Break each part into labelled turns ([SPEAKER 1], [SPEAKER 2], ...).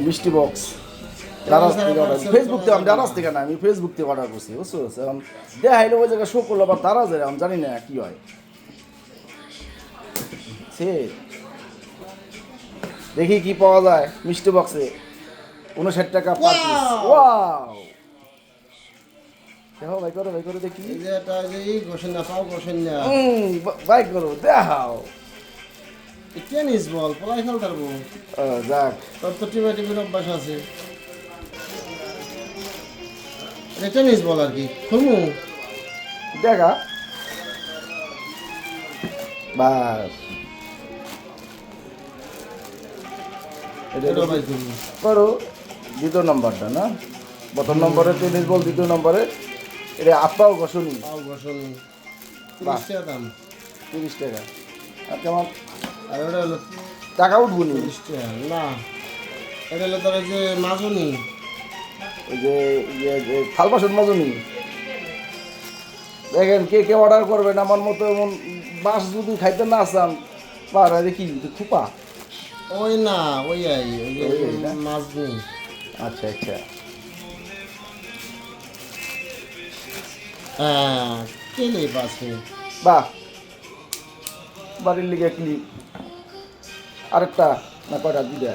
[SPEAKER 1] মিষ্টি বক্স দারাজ থেকে order Facebook থেকে আমি দারাজ থেকে না আমি ফেসবুক থেকে অর্ডার করছি বুঝছো এখন দেখাইলে ওই জায়গায় শো করলো আবার দারাজের আমি জানি না কি হয় সে দেখি কি পাওয়া যায় মিষ্টি বক্সে 59 টাকা পার পিস ওয়াও দেখো ভাই করো দেখি ভাই করো দেখাও
[SPEAKER 2] টেনিস বল পলাই খেলতে পারবো
[SPEAKER 1] যাক
[SPEAKER 2] তোর তো টিমের অভ্যাস আছে টেনিস বল আর কি খুলমু
[SPEAKER 1] দেখা বাস
[SPEAKER 2] এটা ভাই খুলমু
[SPEAKER 1] করো দ্বিতীয় নম্বরটা না প্রথম নম্বরে টেনিস বল দ্বিতীয় নম্বরে এটা আপাও ঘষণি
[SPEAKER 2] পাও ঘষণ
[SPEAKER 1] বাহ।
[SPEAKER 2] 30 টাকা দাম
[SPEAKER 1] 30 টাকা আর কেমন
[SPEAKER 2] আর ওটা হলো
[SPEAKER 1] টাকা উঠবো নি
[SPEAKER 2] 30 টাকা না এটা হলো তোর যে মাজনি
[SPEAKER 1] ওই যে থাল বাসন মাজনি দেখেন কে কে অর্ডার করবেন আমার মতো এমন বাস যদি খাইতে না চান পারা দেখি খুপা
[SPEAKER 2] ওই না ওই যে
[SPEAKER 1] ওই না?
[SPEAKER 2] মাজনি
[SPEAKER 1] আচ্ছা
[SPEAKER 2] হ্যাঁ কেলে পাশে
[SPEAKER 1] বাহ বাড়ির লিগে ক্লিপ আরেকটা না কয়টা দুইটা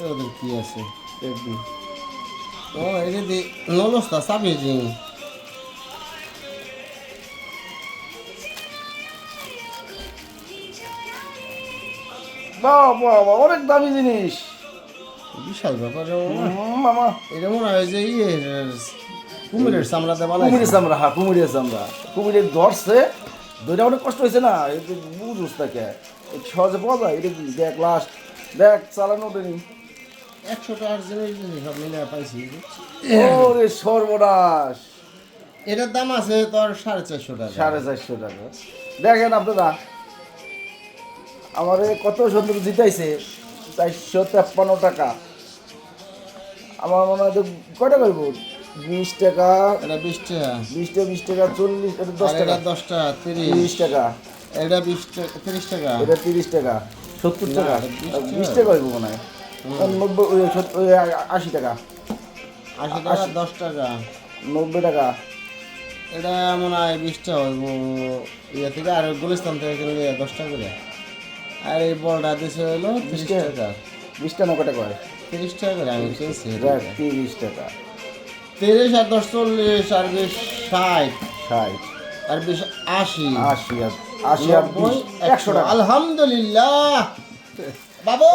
[SPEAKER 2] ওদের কি আছে
[SPEAKER 1] একদিন
[SPEAKER 2] ও এটা দি নলস্তা সাবিজিং
[SPEAKER 1] বাহ বাহ বাহ, অনেক দামি জিনিস
[SPEAKER 2] বিশাল ব্যাপার
[SPEAKER 1] মামা
[SPEAKER 2] এটা মনে হয় যে কুমিরের চামড়াতে বানাই
[SPEAKER 1] কুমিরের চামড়া হ্যাঁ কুমিরের চামড়া কুমিরের ধরছে ধরে অনেক কষ্ট হয়েছে না এটা বুঝুস তাকে সহজে পাওয়া যায় এটা কি দেখ লাস্ট দেখ চালানো দেনি
[SPEAKER 2] 100 টাকার জিনিস সব মিলে পাইছি
[SPEAKER 1] ওরে সর্বনাশ
[SPEAKER 2] এটার দাম আছে তোর 450 টাকা
[SPEAKER 1] 450 টাকা দেখেন আপনারা আমারে কত সুন্দর জিতাইছে 453 টাকা আমার মনে হয় যে কয়টা করব 20 টাকা
[SPEAKER 2] এটা 20 টাকা
[SPEAKER 1] 20 টাকা 40 এটা 10 টাকা
[SPEAKER 2] 10 টাকা
[SPEAKER 1] 30 টাকা
[SPEAKER 2] এটা 20 টাকা 30 টাকা
[SPEAKER 1] এটা 30 টাকা 70 টাকা
[SPEAKER 2] না, এটা 20
[SPEAKER 1] 20 টাকা হইব মনে হয় 80 টাকা
[SPEAKER 2] 80 টাকা 10 টাকা
[SPEAKER 1] 90 টাকা
[SPEAKER 2] এটা মনে হয় 20 টাকা হইব ইয়া থেকে আর গুলিস্তান থেকে কিনলে 10 টাকা করে আর এই বড়টা দিছে হলো 30 টাকা
[SPEAKER 1] 20 টাকা কয়টা কয়
[SPEAKER 2] 30 টাকা করে আমি কিনছি
[SPEAKER 1] দেখ 30 টাকা
[SPEAKER 2] 30 আর 10 40 আর 20 60
[SPEAKER 1] 60
[SPEAKER 2] আর 20 80
[SPEAKER 1] 80 আর 20 100 টাকা
[SPEAKER 2] আলহামদুলিল্লাহ বাবু